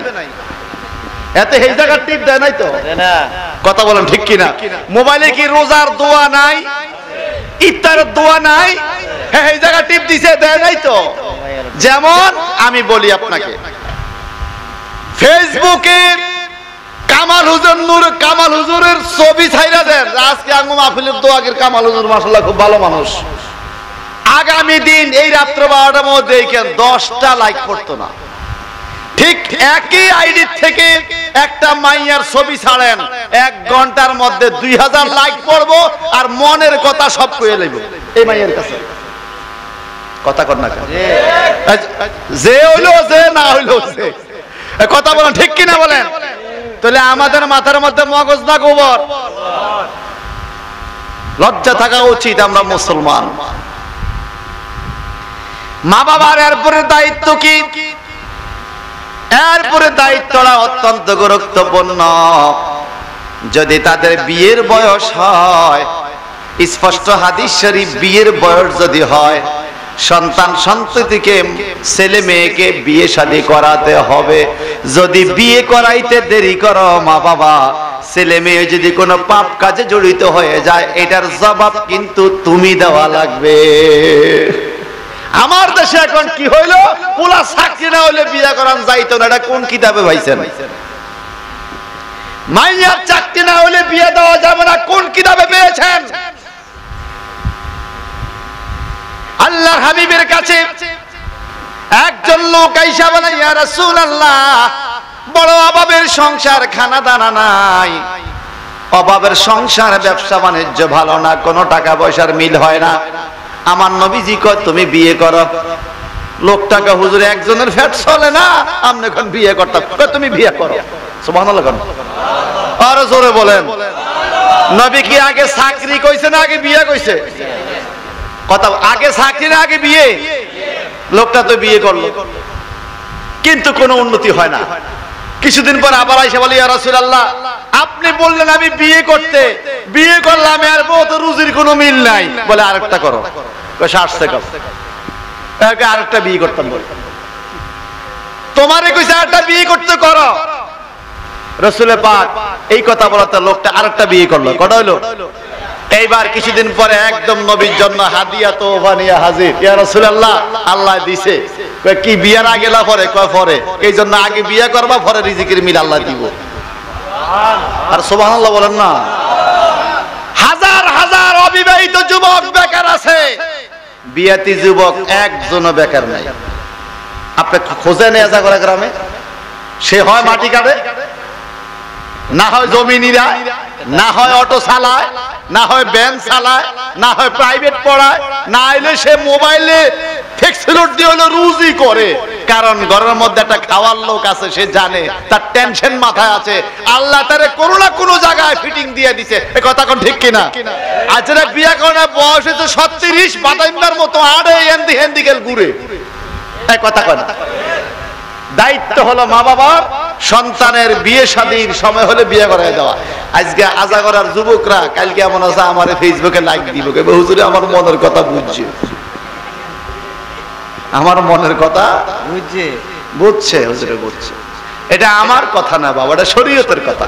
এতে এই জায়গা টিপ দেয় নাই তো। কথা বলেন ঠিক কিনা? মোবাইলে কি রোজার দোয়া নাই, ইফতারের দোয়া নাই? হ্যাঁ, এই জায়গা টিপ দিছে, দেয় নাই তো। যেমন আমি বলি আপনাকে, ফেসবুকে কামাল হুজুর, নূর কামাল হুজুরের ছবি ছাইরা দেন, আজকে আঙ্গু মাহফিলের দোয়াগের কামাল হুজুর মাশাআল্লাহ খুব ভালো মানুষ। আগামী দিন এই রাত্র 12টার মধ্যে দেখেন 10টা লাইক পড়তো না। ঠিক একই আইডি থেকে একটা মাইয়ার ছবি ছাড়েন, 1 ঘন্টার মধ্যে 2000 লাইক পড়বো, আর মনের কথা সব কয়ে লইব এই মাইয়ার কাছে। কথা কর না, যে হইলো যে, না হইলো যে। কথা বলেন ঠিক কিনা বলেন? তাহলে আমাদের মাথার মধ্যে মগজ না গোবর? লজ্জা থাকা উচিত, আমরা মুসলমান। মা বাবার এরপরে দায়িত্ব কি? এরপরে দায়িত্বটা অত্যন্ত গুরুত্বপূর্ণ। যদি তাদের বিয়ের বয়স হয়, স্পষ্ট হাদিস শরীফ বিয়ের বয়স যদি হয়, সন্তান সন্ততিকে, ছেলে মেয়েকে বিয়ে শাদী করাতে হবে। যদি বিয়ে করাইতে দেরি করো মা বাবা, ছেলে মেয়ে যদি কোনো পাপ কাজে জড়িত হয়ে যায়, এটার জবাব কিন্তু তুমি দেওয়া লাগবে। আমার দেশে এখন কি হইলো, পোলা চাকরি না হইলে বিয়ে করান যাইতো না। এটা কোন কিতাবে ভাইছেন? মাইয়ার চাকরি না হইলে বিয়ে দেওয়া যাবে না, কোন কিতাবে পেয়েছেন? আল্লাহর হাবিবের কাছে একজন লোক আইসা বলে, ইয়া রাসূলুল্লাহ, বড় অভাবের সংসার, খানা দানা নাই, অভাবের সংসার, ব্যবসা বাণিজ্য ভালো না, কোনো টাকা পয়সার মিল হয় না। আমার নবীজি কয় তুমি বিয়ে করো। লোকটাকে, হুজুর একজনের ফ্যাট চলে না, আপনি এখন বিয়ে করতাম। তুমি বিয়ে করো। সুবহানাল্লাহ। আরো জোরে বলেন। নবী কি আগে চাকরি কইছে না আগে বিয়ে কইছে? কথা আগে চাকরি না আগে বিয়ে? লোকটা তো বিয়ে করলো, কিন্তু কোনো উন্নতি হয় না। কিছুদিন পর আবার আইসা বলে, ইয়া রাসূলুল্লাহ, আপনি বললেন আমি বিয়ে করতে, বিয়ে করলাম, এর বউ তো রুজির কোনো মিল নাই। বলে আরেকটা করো। আসছে আরেকটা বিয়ে করতাম, বলে তোমারে কইছে আরেকটা বিয়ে করতে করো। রাসূল পাক এই কথা বলাতে লোকটা আরেকটা বিয়ে করলো। কটা হইলো? এইবার কিছুদিন পরে একদম নবীর জন্য হাদিয়া তোবা নিয়ে হাজির। ইয়া রাসূলুল্লাহ, আল্লাহ দিছে। কি বিয়ার আগে না পরে? কয় পরে। এই জন্য আগে বিয়ে করবা, পরে রিজিকের মিল আল্লাহ দিব। আর সুবহানাল্লাহ বলেন না। হাজার হাজার অবিবাহিত যুবক বেকার আছে, বিয়াতি যুবক একজনও বেকার নাই। আপনি খোঁজে নিয়ে যা করে গ্রামে, সে হয় মাটি কাটে, না হয় জমি নিরায়, না হয় অটো চালায়, না হয় ভ্যান চালায়, না হয় প্রাইভেট পড়ায়, না হইলে সে মোবাইলে ফিক্সড দিয়ে হলো রুজি করে। কারণ ঘরের মধ্যে একটা খাওয়ার লোক আছে, সে জানে তার টেনশন মাথায় আছে, আল্লাহ তারে কোনো না কোনো জায়গায় ফিটিং দিয়ে দিছে। এই কথা কোন ঠিক কিনা? আজ যারা বিয়ে করে বয়স হয়েছে 36, বাদাইন্দার মতো আড়ে হেন্দি হেন্দিকেল ঘুরে। এই কথা কয় না। দায়িত্ব হলো মা বাবার সন্তানের বিয়ে শাদীর সময় হলে বিয়ে করায় দেওয়া। আজকে আজাগরার যুবকরা কালকে এমন আছে আমার ফেসবুকে লাইক দিব, হুজুরে আমার মনের কথা বুঝছে, আমার মনের কথা বুঝছে, হুজুরে বুঝছে। এটা আমার কথা না বাবা, এটা শরীয়তের কথা।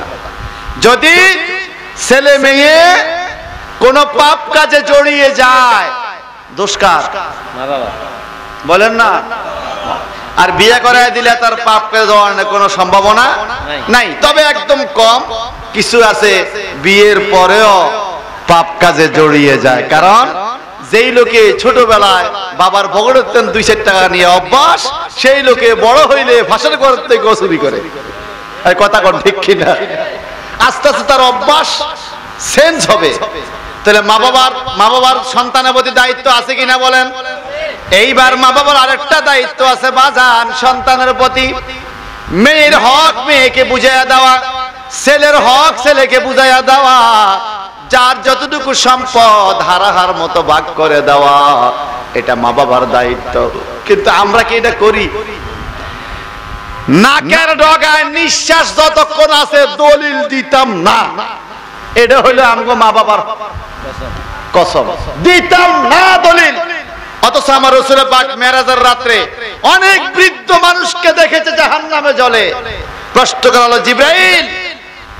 যদি ছেলে মেয়ে কোন পাপ কাজে জড়িয়ে যায়, দোষ কার? বলেন না। আর বিয়ে করায় দিলে তার পাপ কাজে যাওয়ার কোনো সম্ভাবনা নাই। তবে একদম কম কিছু আছে বিয়ের পরেও পাপ কাজে জড়িয়ে যায়। কারণ যেই লোকে ছোটবেলায় বাবার পকেটের 2-4 টাকা নিয়ে অভ্যাস, সেই লোকে বড় হইলে ফাঁসের করতে গোসুরি করে। কথা কোন ঠিক কিনা? আস্তে আস্তে তার অভ্যাস চেঞ্জ হবে। তাহলে মা বাবার সন্তানের প্রতি দায়িত্ব আছে কিনা বলেন? এইবার মা বাবার আরেকটা দায়িত্ব আছে বাজান সন্তানের প্রতি। মেয়ের হক মেয়েকে বুঝাইয়া দেওয়া, ছেলের হক ছেলেকে বুঝাইয়া দেওয়া, যার যতটুকু সম্পদ হারাহার মতো ভাগ করে দেওয়া, এটা মা বাবার দায়িত্ব। কিন্তু আমরা কি এটা করি? নাকের ডগায় নিঃশ্বাস যতক্ষণ আছে দলিল দিতাম না, এটা হলো আমগো মা বাবার কসম, দিতাম না দলিল। অথচ আমার রাসূল পাক মেরাজের রাত্রে অনেক বৃদ্ধ মানুষকে দেখেছে জাহান্নামে জ্বলে। প্রশ্ন করা হলো, জিবরাইল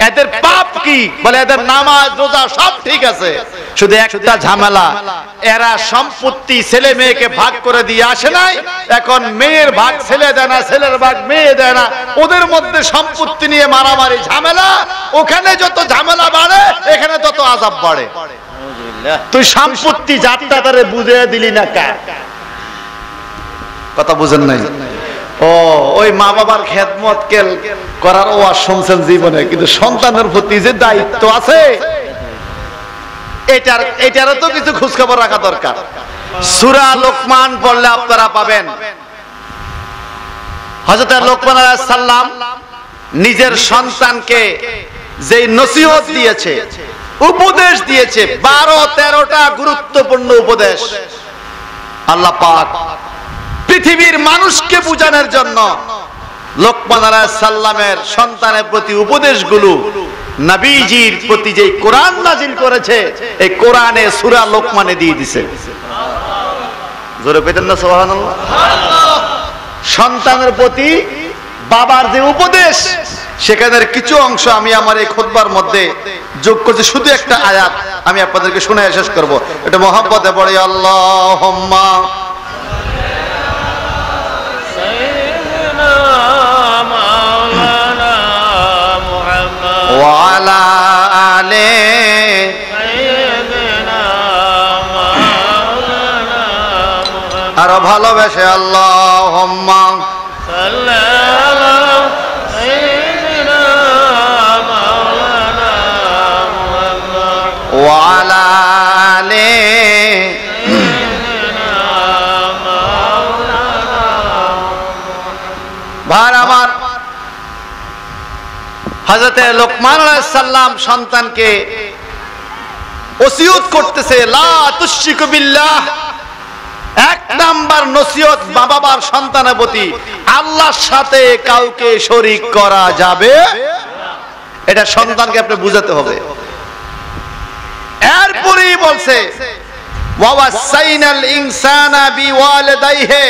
এদের পাপ কি? বলে এদের নামাজ রোজা সব ঠিক আছে, শুধু একটা ঝামেলা, এরা সম্পত্তি ছেলে মেয়েকে ভাগ করে দিয়ে আসে নাই। এখন মেয়ের ভাগ ছেলে দেয় না, ছেলের ভাগ মেয়ে দেয় না, ওদের মধ্যে সম্পত্তি নিয়ে মারামারি ঝামেলা। ওখানে যত ঝামেলা বাড়ে, এখানে তত আযাব বাড়ে। তুই সম্পত্তি যাত্রা তারে বুঝিয়ে দিলি না কার? কথা বুঝেন নাই? ও ওই মা বাবার খেদমত করার ওয়াজ শুনছেন জীবনে, কিন্তু সন্তানের প্রতি যে দায়িত্ব আছে এটারও তো কিছু খোঁজখবর রাখা দরকার। সূরা লোকমান পড়লে আপনারা পাবেন, হযরত লোকমান আলাইহিস সালাম নিজের সন্তানকে যে নসিহত দিয়েছে, উপদেশ দিয়েছে, 12-13টা গুরুত্বপূর্ণ উপদেশ আল্লাহ পাক পৃথিবীর মানুষকে বোঝানোর জন্য লোকমান আলাইহিস সালামের সন্তানের প্রতি উপদেশগুলো নবীজির প্রতি যে কোরআন নাজিল করেছে, এই কোরআনে সূরা লোকমানে দিয়ে দিয়েছে। জোরে পেতেন না সুবহানাল্লাহ? সন্তানের প্রতি বাবার যে উপদেশ, সেখানের কিছু অংশ আমি আমার এই খুতবার মধ্যে যোগ করছি। শুধু একটা আয়াত আমি আপনাদেরকে শোনায় শেষ করব। এটা মহব্বতে পড়ে, আল্লাহুম্মা ওয়া আলা আলি আরো ভালোবেসে আল্লাহুম্মা ওয়া আলা আলি ভাই আমার, হযরত লোকমান আলাইহিস সালাম সন্তানকে ওসিয়ত করতেছে, লা তুশরিকু বিল্লাহ এক নাম্বার নসিহত মা বাবার সন্তানের প্রতি, আল্লাহর সাথে কাউকে শরীক করা যাবে, এটা সন্তানকে আপনি বুঝাতে হবে। এরপরেই বলছে ওয়াসাইনাল ইনসানা বিওয়ালিদাইহি,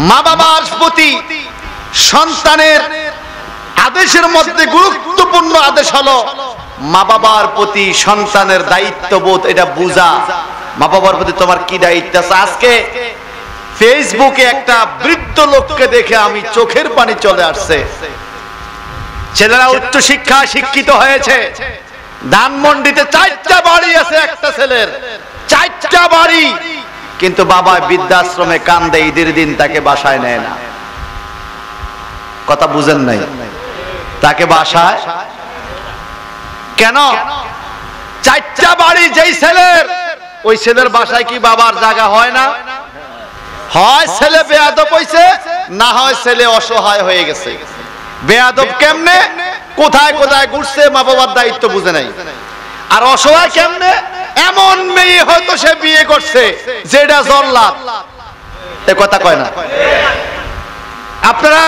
মা বাবার প্রতি সন্তানের আদেশের মধ্যে গুরুত্বপূর্ণ আদেশ হলো মা বাবার প্রতি সন্তানের দায়িত্ববোধ, এটা বুঝা। মা বাবার প্রতি তোমার কি দায়িত্ব আছে? আজকে ফেসবুকে একটা বৃদ্ধ লোককে দেখে আমি চোখের পানি চলে আসছে। ছেলেরা উচ্চ শিক্ষা শিক্ষিত হয়েছে, ধানমন্ডিতে 4টা বাড়ি আছে একটা ছেলের, 4টা বাড়ি, কিন্তু বাবা বৃদ্ধাশ্রমে কান্দে, ঈদের দিন তাকে বাসায় নেয় না। কথা বুঝেন নাই? তাকে বাসায় কেন? 4টা বাড়ি যেই ছেলের, ওই ছেলের বাসায় কি বাবার জায়গা হয় না? হয় ছেলে বেয়াদব হইছে, না হয় ছেলে অসহায় হয়ে গেছে। বেয়াদব কেমনে? কোথায় কোথায় ঘুরছে, মা বাবার দায়িত্ব বুঝে নাই। আর অসহায় কেমনে? এমন মেয়ে হয়তো সে বিয়ে করছে যেটা জল্লাদ, এ কথা কয় না? আপনারা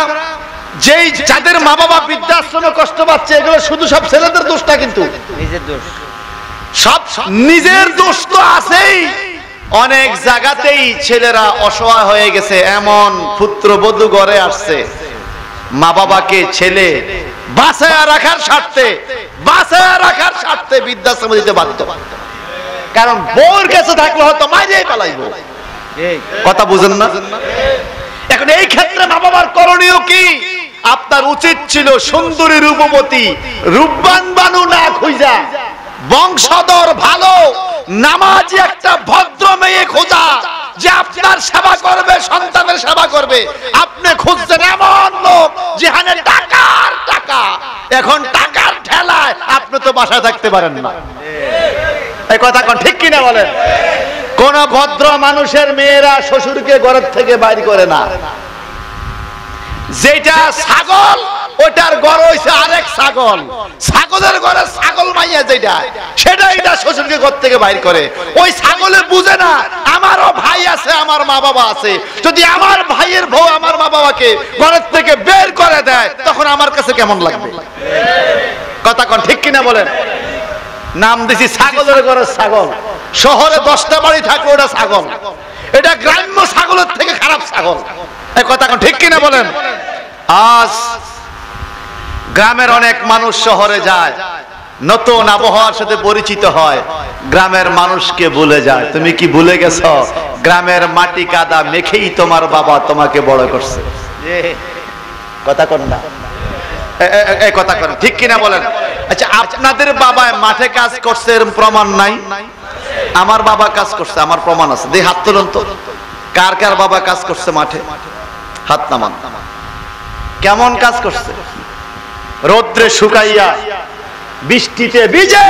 যেই যাদের মা বাবা বৃদ্ধাশ্রমে কষ্ট পাচ্ছে, এগুলো শুধু সব ছেলেদের দোষটা, কিন্তু নিজের দোষ, সব নিজের দোষ তো আছেই। অনেক জায়গাতেই ছেলেরা অসহায় হয়ে গেছে, এমন পুত্রবধূ ঘরে আসছে, মা বাবাকে ছেলে বাঁচায়া রাখার স্বার্থে বৃদ্ধাশ্রমে দিতে বাধ্য, কারণ বউর কাছে থাকলে হয়তো মাইরেই পালাইব। কথা বুঝেন না? এখন এই ক্ষেত্রে মা বাবার করণীয় কি? আপনার উচিত ছিল সুন্দরী রূপবতী রূপবান বানু না খুঁজা, বংশধর ভালো নামাজি একটা ভদ্র মেয়ে খোঁজা, যে আপনার সেবা করবে, সন্তানের সেবা করবে। আপনি খুঁজছেন এমন লোক যেখানে টাকার টাকা, এখন টাকার ঠেলায় আপনি তো বাসায় থাকতে পারেন না। এই কথা কোন ঠিক কিনা বলেন? কোন ভদ্র মানুষের মেয়েরা শ্বশুরকে ঘরের থেকে বাইর করে না। যেটা ছাগল, ওটার ঘর হইছে আরেক ছাগল, ছাগলের ঘরে ছাগল মাইয়া যেটা, সেটা এটা শ্বশুরকে ঘর থেকে বাইর করে। ওই ছাগলে বুঝে না আমারও ভাই আছে, আমার মা বাবা আছে। যদি আমার ভাইয়ের বউ আমার মা বাবাকে ঘরের থেকে বের করে দেয়, তখন আমার কাছে কেমন লাগবে? কথা কোন ঠিক কিনা বলেন? নাম দিছি ছাগলের ঘরের ছাগল। শহরে 10টা বাড়ি থাকলে ওটা ছাগল, এটা গ্রাম্য ছাগলের থেকে খারাপ ছাগল। এই কথা কোন ঠিক কিনা বলেন? আজ গ্রামের অনেক মানুষ শহরে যায়, নতুন আবহাওয়ার সাথে পরিচিত হয়, গ্রামের মানুষকে ভুলে যায়। তুমি কি ভুলে গেছো? গ্রামের মাটি কাদা মেখেই তোমার বাবা তোমাকে বড় করছে। কথা কোন না? এই কথা কোন ঠিক কিনা বলেন? আচ্ছা, আপনাদের বাবা মাঠে কাজ করছে এর প্রমাণ নাই? আমার বাবা কাজ করছে, আমার প্রমাণ আছে। দেখি হাত তুলুন তো, কার কার বাবা কাজ করছে মাঠে? হাত নামান। কেমন কাজ করছে? রোদ্রে শুকাইয়া, বৃষ্টিতে ভিজে,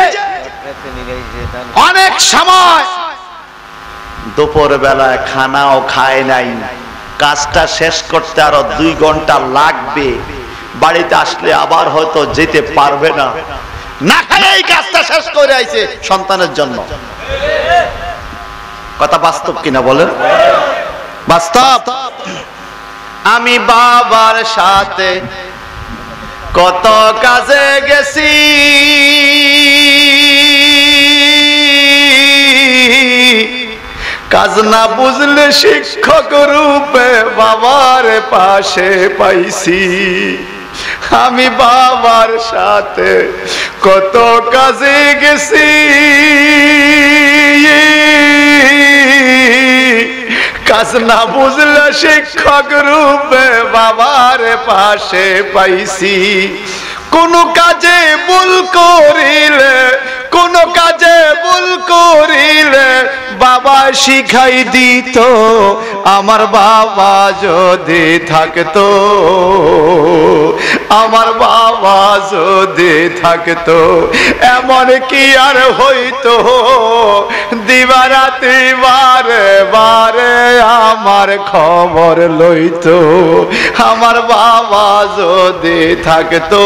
অনেক সময় দুপুর বেলায় খানাও খায় নাই, কাজটা শেষ করতে আরো 2 ঘন্টা লাগবে, বাড়িতে আসলে আবার হয়তো যেতে পারবে না, না খেলে এই কাজটা শেষ করে আইছে সন্তানের জন্য। কথা বাস্তব কিনা বলেন? বাস্তব। আমি বাবার সাথে কত কাজে গেছি, কাজ না বুঝলে শিক্ষক রূপে বাবার পাশে পাইছি। আমি বাবার সাথে কত কাজে গেছি, কাজ না বুঝলে শিক্ষক রূপে বাবার পাশে পাইছি। কোন কাজে ভুল করিলে, কোন কাজে ভুল করিলে বাবা শিখাই দিত। আমার বাবা যদি থাকতো, আমার বাবা যদি থাকতো, এমন কি আর হইতো, দিবারাতি বারে বারে আমার খবর লইতো। আমার বাবা যদি থাকতো।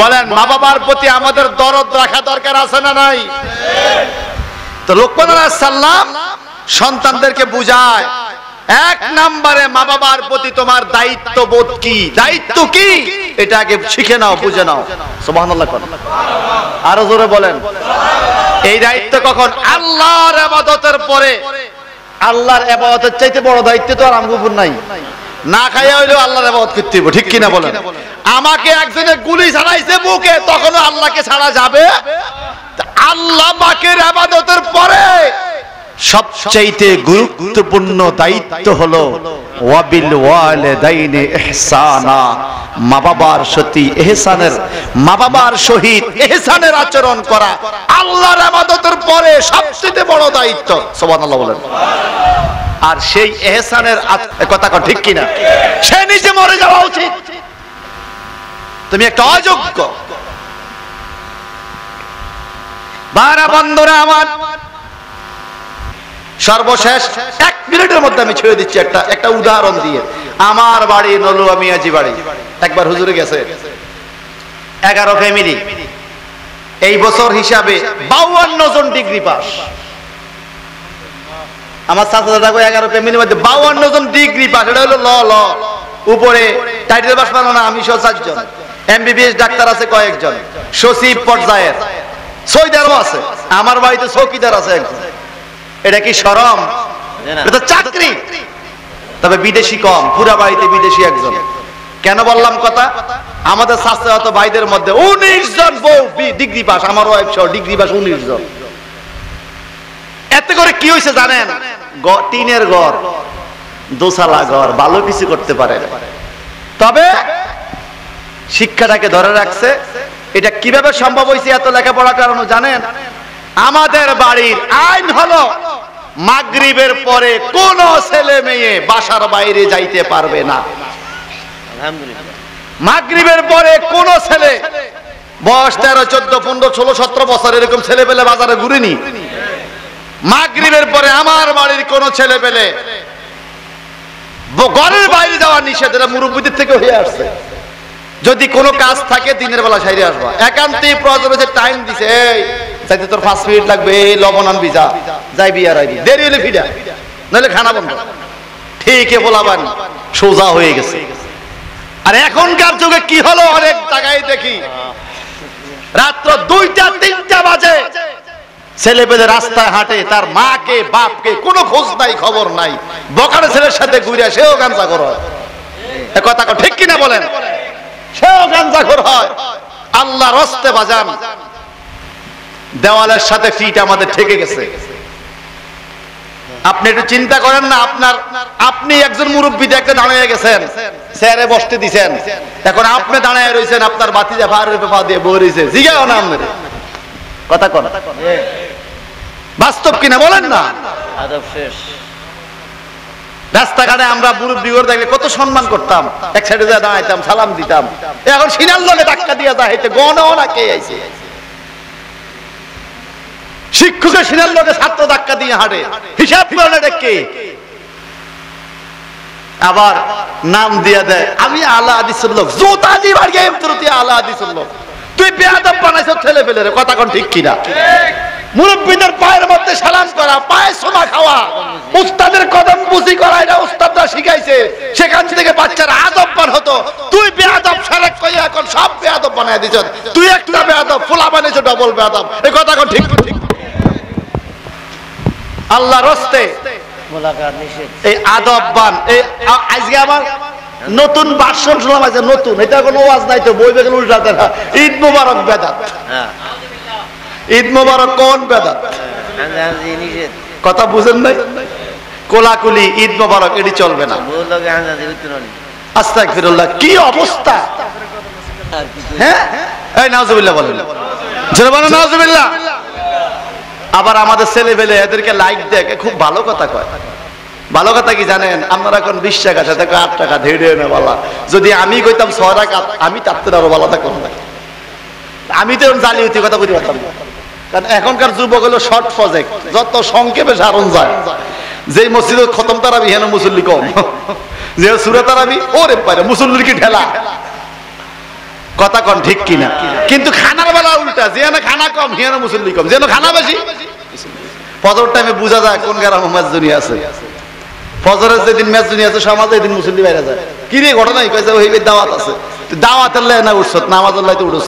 বলেন, মা বাবার প্রতি আমাদের দরদ রাখা দরকার আছে না নাই? তো লোকমান আলাইহিস সালাম সন্তানদেরকে বুঝায়, এক নম্বরে মা বাবার প্রতি তোমার দায়িত্ববোধ কি, দায়িত্ব কি এটা আগে শিখে নাও, বুঝে নাও। সুবহানাল্লাহ। আরো জোরে বলেন। এই দায়িত্ব কখন? আল্লাহর ইবাদতের পরে। আল্লাহর ইবাদতের চাইতে বড় দায়িত্ব তো আর আমার উপর নাই। না খাইয়া হইলেও আল্লাহর ইবাদত করতে হবে, ঠিক কিনা বলেন? আমাকে একজনে গুলি ছাড়াইছে বুকে, তখনও আল্লাহকে ছাড়া যাবে? আল্লাহ পাকের ইবাদতের পরে সবচাইতে গুরুত্বপূর্ণ দায়িত্ব হলো ওয়াবিল ওয়ালিদাইনি ইহসানা, মা বাবার সাথে ইহসানের, মা বাবার সহিত ইহসানের আচরণ করা আল্লাহর ইবাদতের পরে সবচেয়ে বড় দায়িত্ব। সুবহানাল্লাহ বলেন। আর সেই ইহসানের কথা কন, ঠিক কিনা? সে নিজে মরে যাওয়া উচিত। তুমি একটা অযোগ্য। বারা বন্ধুরা আমার, সর্বশেষ 1 মিনিটের মধ্যে আমি ছেড়ে দিচ্ছি একটা উদাহরণ দিয়ে। আমার বাড়ি নলুয়া মিয়াজি বাড়ি, একবার হুজুরে গেছে 11 ফ্যামিলি, এই বছর হিসাবে 52 জন ডিগ্রি পাস। আমার চাচা দাদা 11 ফ্যামিলির মধ্যে 52 জন ডিগ্রি পাস। এটা হলো ল উপরে টাইটেল পাস পানো না, আমি সহ 4 জন। এমবিবিএস ডাক্তার আছে কয়েকজন, সচিব পর্যায়ের, সৈদারও আছে। আমার বাড়িতে চৌকিদার আছে একজন। এটা কি শরম? এটা চাকরি। তবে বিদেশি কম, পুরা বাড়িতে বিদেশি একজন। কেন বললাম কথা? আমাদের স্বাস্থ্যগত ভাইদের মধ্যে 19 জন বউ ডিগ্রি পাস, আমার ওয়াইফ সহ ডিগ্রি পাস 19 জন। এতে করে কি হয়েছে জানেন? টিনের ঘর, দোসালা ঘর, ভালো কিছু করতে পারে। তবে শিক্ষাটাকে ধরে রাখছে। এটা কিভাবে সম্ভব হয়েছে এত লেখাপড়া করানো জানেন? আমাদের বাড়ির আইন হলো মাগরিবের পরে কোন ছেলে মেয়ে বাসার বাইরে যাইতে পারবে না। মাগরিবের পরে কোন ছেলে বয়স 13, 14, 15, 16, 17 বছর এরকম ছেলে পেলে বাজারে ঘুরেনি। মাগরিবের পরে আমার বাড়ির কোন ছেলে পেলে ঘরের বাইরে যাওয়া নিষেধ। এটা মুরব্বিদের থেকে হয়ে আসছে। যদি কোনো কাজ থাকে দিনের বেলা সাইরে আসবা, একান্তই প্রয়োজন হচ্ছে, টাইম দিছে, এই চাইতে তোর 5 মিনিট লাগবে, এই লবণ আনবি, যা যাইবি আর আইবি, দেরি হলে ফিরা, নাহলে খানা বন্ধ। ঠিকই বলাবান, সোজা হয়ে গেছে। আর এখনকার যুগে কি হলো, অনেক জায়গায় দেখি রাত্র 2টা 3টা বাজে ছেলে পেলে রাস্তায় হাঁটে, তার মাকে বাপকে কোনো খোঁজ নাই, খবর নাই, বকারে ছেলের সাথে ঘুরে সেও গাঞ্জা কর হয়। কথা ঠিক কিনা বলেন? সেও গাঞ্জা কর হয়। আল্লাহর রাস্তে বাজান, দেওয়ালের সাথে ফিট আমাদের ঠেকে গেছে। আপনি একটু চিন্তা করেন না, আপনি একজন মুরব্বী দেখতে দাঁড়িয়ে গেছেন, চেয়ারে বসতে দিছেন, এখন আপনি দাঁড়িয়ে রয়েছেন, আপনার বাতিজা ভাড়ের পা দিয়ে বই রয়েছে, জিগাও না আপনার কথা কন, বাস্তব কিনা বলেন না? রাস্তাঘাটে আমরা মুরব্বী করে দেখলে কত সম্মান করতাম, এক সাইডে যা দাঁড়াইতাম, সালাম দিতাম। এখন সিনার লগে ধাক্কা দিয়ে দাঁড়াইতে গণও না কে আইছে। শিক্ষকের সিনার লগে ছাত্র ধাক্কা দিয়ে হাঁটে, হিসাব করেন এটা কে? আবার নাম দিয়ে দেয় আমি আলা হাদিসের লোক, জোতা দি বাড়িয়ে তুই আলা হাদিসের লোক, তুই বেয়াদব বানাইছ ছেলে পেলে। কথা কোন ঠিক কিনা? মুরব্বীদের পায়ের মধ্যে সালাম করা, পায়ে সোনা খাওয়া, উস্তাদের কদম বুঝি করা, এটা উস্তাদরা শিখাইছে। সেখান থেকে বাচ্চারা আদববান হতো। তুই বেয়াদব সারেক কইয়া এখন সব বেয়াদব বানায় দিছ। তুই একটা বেয়াদব, ফুলা বানাইছ ডবল বেয়াদব। এই কথা কোন ঠিক? আল্লাহর রাস্তে এই আদববান, এই আজকে আমার নতুন ভাষণ শুনলাম, আছে নতুন, এটা কোনো ওয়াজ নাই তো, বই বেগুন উল্টাতে না। ঈদ মোবারক বেদাত, ঈদ মোবারক কোন বেদাত? কথা বুঝেন নাই? কোলাকুলি ঈদ মোবারক এটি চলবে না। আস্তাগফিরুল্লাহ, কি অবস্থা! হ্যাঁ, এই নাউজুবিল্লাহ বলেন, জোরে বলেন নাউজুবিল্লাহ। আবার আমাদের ছেলে পেলে এদেরকে লাইক দেখে খুব ভালো কথা কয়। ভালো কথা কি জানেন? আপনারা এখন 20 টাকা, সাথে 8 টাকা ধেড়ে না বলা। যদি আমি কইতাম 6 টাকা, আমি তাতে আরো ভালো থাকতাম না। আমি তো জালিয়াতি কথা বলি পারতাম না, কারণ এখনকার যুবক হলো শর্ট প্রজেক্ট, যত সংক্ষেপে সারণ যায়। যে মসজিদে খতম তারাবি হেন মুসল্লি কম, যে সূরা তারাবি ওরে পারে মুসল্লির কি ঢেলা। কথা কন ঠিক কিনা? কিন্তু খানার বেলা উল্টা, যেন খানা কম হেন মুসল্লি কম, যেন খানা বেশি। ফজর টাইমে বোঝা যায় কোন গ্রামে মেজজুনি আছে। ফজরের যেদিন মেজজুনি আছে সমাজে এদিন মুসল্লি বাইরে যায়, কি রে ঘটনা কইছে ওই দাওয়াত আছে, দাওয়াতের লাই না উঠছ নামাজের লাই তো উঠছ।